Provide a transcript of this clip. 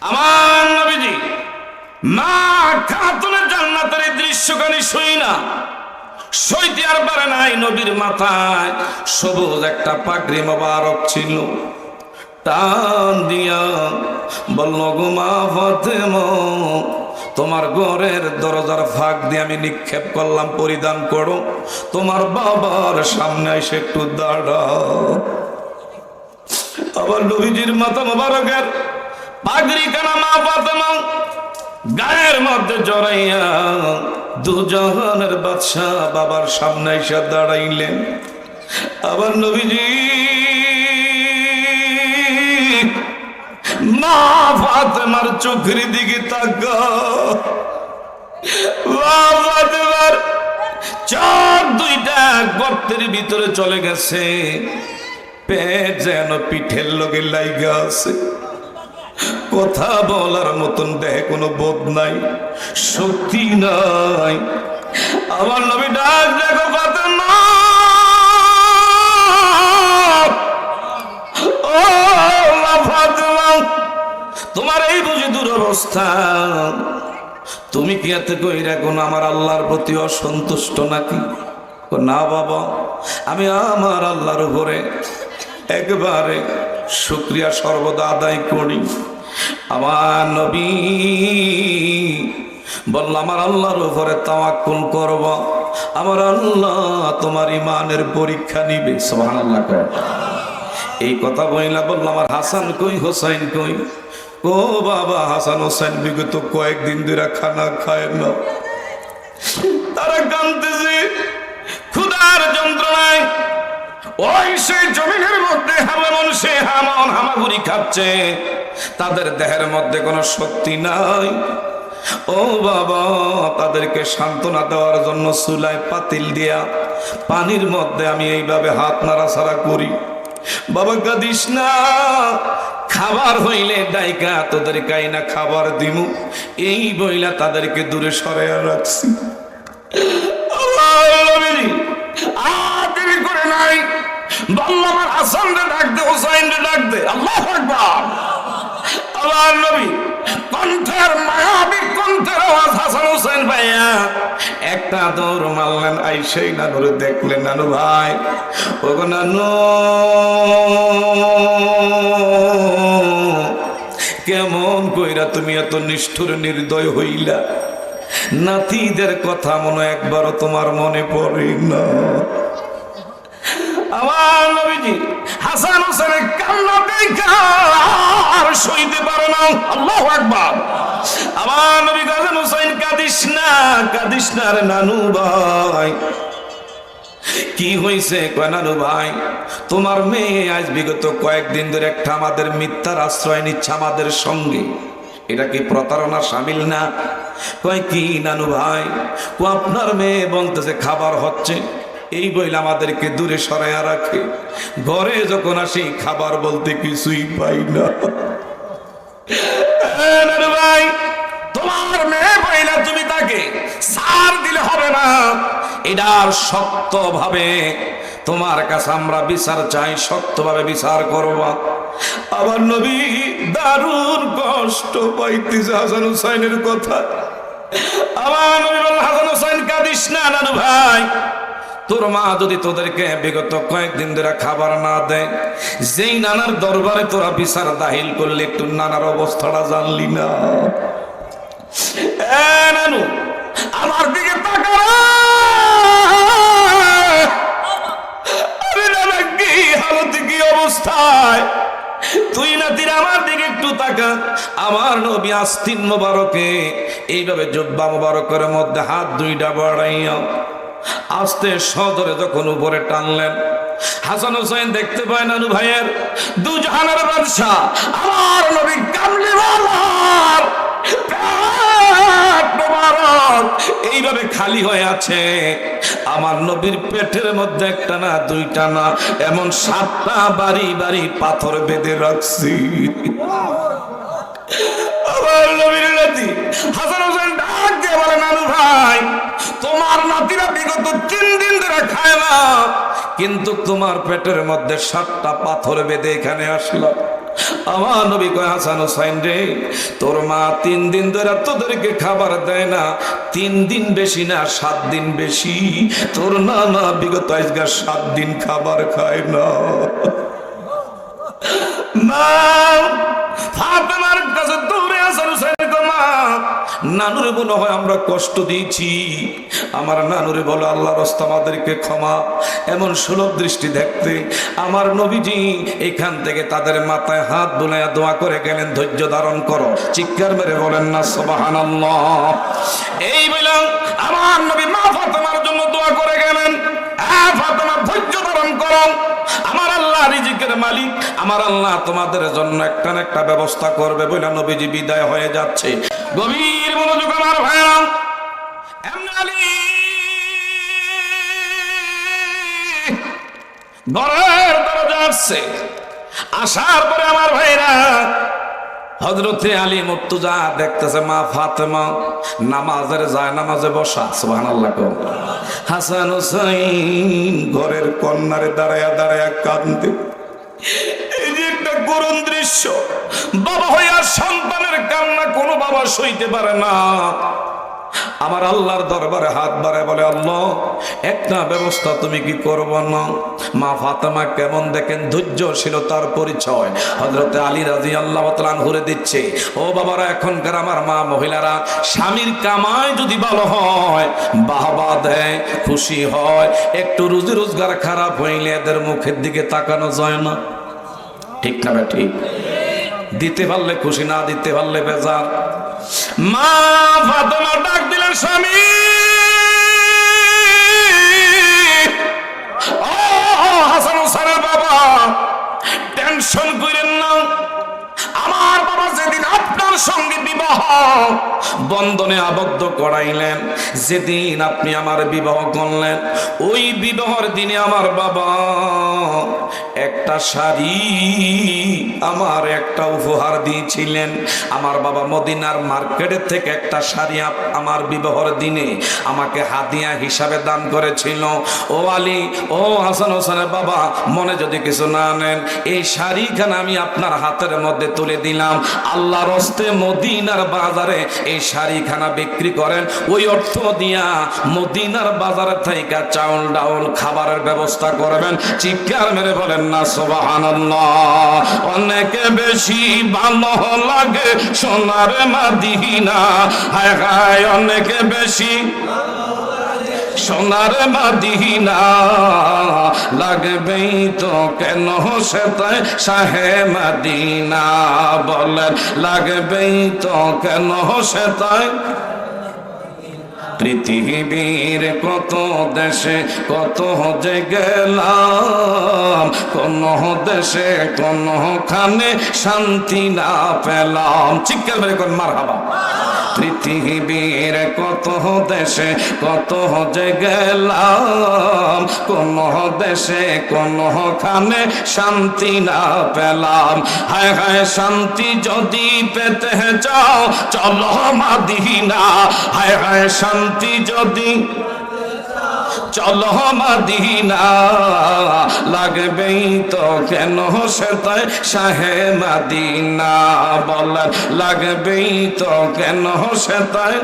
আমার নবীজি মা খাতুনে জান্নাতের এই দৃশ্যখানি শুই না সইতে আর পারে নাই। নবীর মাথায় সবুজ একটা পাগড়ি মোবারক ছিল। টান দিয়া বলল, গো মা ফাতেমা, তোমার ঘরের দরজার ফাঁক দিয়ে আমি নিক্ষেপ করলাম, পরিধান করো, তোমার বাবার সামনে এসে একটু দাঁড়াও। আবার নবীজির মাথা মোবারকের পাগড়ি কানা মা ফাতেমা গায়ের মধ্যে জড়াইয়া দুজাহানের বাদশা বাবার সামনে এসে দাঁড়াইলেন। আবার নবীজি মা ফাতেমার চোখের দিকে তাকাও। মা ফাতেমার চোখ দুইটা গর্তের ভিতরে চলে গেছে, পেট যেন পিঠের লগে লাইগা আছে। কথা বলার মতন দেহে কোনো বোধ নাই, শক্তি নাই। আমার নবী ডাক দেখো ফাতেমা, ও মা ফাতেমা, তোমার এই বুঝি দুরবস্থা, তুমি কি এত কইরা কোন আমার আল্লাহর প্রতি অসন্তুষ্ট নাকি? না বাবা, আমি আমার আল্লাহর উপরে একবারে শুকরিয়া সর্বদা আদায় করি। আমার নবী বলল, আমার আল্লাহর উপরে তাওয়াক্কুল করব, আমার আল্লাহ তোমার ইমানের পরীক্ষা নিবে। সুবহানাল্লাহ। এই কথা বইলা বলল, আমার হাসান কই, হোসাইন কই? ও বাবা, হাসান হোসেন বিগত কয়েকদিন ধরে খানা খায় না, তারা কাঁদতেছে ক্ষুধার যন্ত্রণায়। ওই সেই জমিনের মধ্যে হামামন সে হামন হামাগুড়ি খাচ্ছে, তাদের দেহের মধ্যে কোনো শক্তি নাই। ও বাবা, তাদেরকে সান্ত্বনা দেওয়ার জন্য চুলায় পাতিল দিয়া পানির মধ্যে আমি এইভাবে হাত নাড়াচাড়া করি। বাবা কাঁদিস না, খাবার হইলে ডাইকা তোদের কাইনা খাবার দিমু, এই বইলা তাদেরকে দূরে সরাইয়া রাখছি। দেরি করে নাই, বলল আমার হাসান রে ডাক দে, হোসাইন রে ডাক দে। আল্লাহু আকবার। আমার নবী কণ্ঠের মায়াবী কণ্ঠের আওয়াজ হাসান হোসেন ভাইয়া একটা দৌড় মারলেন, আইসেই নানুরে দেখলেন। নানু ভাই, ও গো নানু, কেমন কইরা তুমি এত নিষ্ঠুর নির্দয় হইলা? নাতিদের কথা মনে একবারও তোমার মনে পড়ে না? আমার নবীজি হাসান হোসেনের কান্না দেখা আর সইতে পারে না। আল্লাহু আকবার। আমার নবী হাসান হোসেন, কাঁদিস না, কাঁদিস না রে নানু ভাই। কি হয়েছে? কয় নানু ভাই, তোমার মেয়ে আজ বিগত কয়েকদিন ধরে একটা আমাদের মিথ্যার আশ্রয় নিচ্ছে আমাদের সঙ্গে, এটা কি প্রতারণা শামিল না? কয় কি নানু ভাই? ও আপনার মেয়ে বলতেছে খাবার হচ্ছে, এই বইলে আমাদেরকে দূরে সরাইয়া রাখে, ঘরে যখন আসি খাবার বলতে কিছুই পাই না। নানু ভাই, তোমার মেয়ে বইলা তুমি তাকে ছাড় দিলে হবে না, এটার শক্ত ভাবে তোমার কাছে আমরা বিচার চাই, শক্তভাবে বিচার করবা। আবার নবী দারুণ কষ্ট পাইতেছে হাসান হোসাইনের কথা। আমার নবী বলল, হাসান হোসাইন কাঁদিস না নানু ভাই, তোর মা যদি তোদেরকে বিগত কয়েকদিন ধরে খাবার না দেয়, যেই নানার দরবারে তোরা বিচার দাখিল করলে একটু নানার অবস্থাটা জানলি না? নানু আমার দিকে তাকা, কি হালত, কি অবস্থায় তুই নাতির আমার দিকে একটু তাকা। আমার নবী আস্তিন মোবারকে এইভাবে জুব্বা মোবারকের মধ্যে হাত দুইটা বাড়াইয়া আস্তে সদরে যখন উপরে টানলেন, হাসান হোসেন দেখতে পায় নানু ভাইয়ের দুজাহানের বাদশা আমার নবী কামলিওয়ালার পেট মোবারক এইভাবে খালি হয়ে আছে। আমার নবীর পেটের মধ্যে একটা না দুইটা না, এমন 7টা বাড়ি বাড়ি পাথর বেঁধে রাখছি। আমার নবীর নাতি হাসান হোসেন ডাক দিয়ে বলে, নানু ভাই, তোমার নাতিরা বিগত 3 দিন ধরে খায় না, কিন্তু তোমার পেটের মধ্যে 7টা পাথর বেঁধে এখানে আসলো। আমার নবী কয় হাসান হোসাইন রে, তোর মা 3 দিন ধরে তোদেরকে খাবার দেয় না, 3 দিন বেশি না 7 দিন বেশি। তোর নানা বিগত আজকে 7 দিন খাবার খায় না। মা ফাতেমার কাছে দৌড়ে হাসান হোসেন গো, মা নানুরে মনে হয় আমরা কষ্ট দিয়েছি, আমার নানুরে বলো আল্লাহর রাস্তা আমাদেরকে ক্ষমা। এমন সুলভ দৃষ্টি দেখতে আমার নবীজি এখান থেকে তাদের মাথায় হাত বুলাইয়া দোয়া করে গেলেন, ধৈর্য ধারণ করো। চিৎকার মেরে বলেন না সুবহানাল্লাহ। এই বলে আমার নবী মা ফাতেমার জন্য দোয়া করে গেলেন, ফাতেমা ধৈর্য ধারণ করো, আমার আল্লাহ রিজিকের মালিক, আমার আল্লাহ তোমাদের জন্য একটা না একটা ব্যবস্থা করবে বলে নবীজি বিদায় হয়ে যাচ্ছে। গভীর মনোযোগ আমার ভাইরা, এমনি আলী ঘরের দরজা আসছে, আসার পরে আমার ভাইরা হযরতে আলী মুর্তজা দেখতেছে মা ফাতেমা নামাজের যায় নামাজে বসা। সুবহানাল্লাহ। হাসান হোসেন ঘরের কর্নারে দাঁড়ায়া দাঁড়ায়া কাঁদতে। এই যে একটা করুণ দৃশ্য, বাবা হইয়া সন্তানের কান্না কোনো বাবা সইতে পারে না। আমার আল্লাহর দরবারে হাত বাড়ায় বলে, আল্লাহ একটা ব্যবস্থা তুমি কি করবো না? মা ফাতেমা কেমন দেখেন ধৈর্যশীলতার পরিচয় হযরতে আলী রাদিয়াল্লাহু তাআলা আনহুরে দিচ্ছে। ও বাবারা, এখনকার আমার মা মহিলারা স্বামীর কামাই যদি ভালো হয় বাহবা দেয়, খুশি হয়, একটু রুজি রোজগার খারাপ হইলে এদের মুখের দিকে তাকানো যায় না, ঠিক না? ঠিক। দিতে পারলে খুশি, না দিতে পারলে বেজার। মা ফাতেমা ডাক দিলেন, স্বামী ও হাসান হোসেনের বাবা, টেনশন করেন না, আমার বাবা যেদিন আপনার সঙ্গে বিবাহ বন্ধনে আবদ্ধ করাইলেন, যেদিন আপনি আমার বিবাহ করলেন, ওই বিবাহের দিনে আমার বাবা একটা শাড়ি আমার একটা উপহার দিয়েছিলেন। আমার বাবা মদিনার মার্কেটের থেকে একটা শাড়ি আমার বিবাহের দিনে আমাকে হাদিয়া হিসাবে দান করেছিল। ও আলী, ও হাসান হোসেনের বাবা, মনে যদি কিছু না নেন, এই শাড়িখানা আমি আপনার হাতের মধ্যে তুলে দিলাম, আল্লাহর হস্তে মদিনার বাজারে এই শাড়িখানা বিক্রি করেন, ওই অর্থ দিয়া মদিনার বাজারে থেকে চাউল ডাউল খাবারের ব্যবস্থা করবেন। চিৎকার মেরে বলেন না সুবহানাল্লাহ। অনেক বেশি ভালো লাগে সোনার মদিনা, হায় হায় অনেক বেশি সোনার মদিনা, লাগবেই তো কেন সেটাই শাহে মদিনা, বলেন লাগবেই তো কেন সেটাই। পৃথিবীর কত দেশে কত যে গেলাম, কোন দেশে কোনখানে শান্তি না পেলাম। চিৎকার মেরে কোন মারহাবা। পৃথিবীর কত দেশে কত যে গেলাম, কোন দেশে কোনখানে শান্তি না পেলাম। হায় হায় শান্তি যদি পেতে চাও চলো মদিনা, হায় হায় শান্তি যদি চলো মদিনা, লাগবেই তো কেন সেটাই শাহে মদিনা, বলেন লাগবেই তো কেন সেটাই।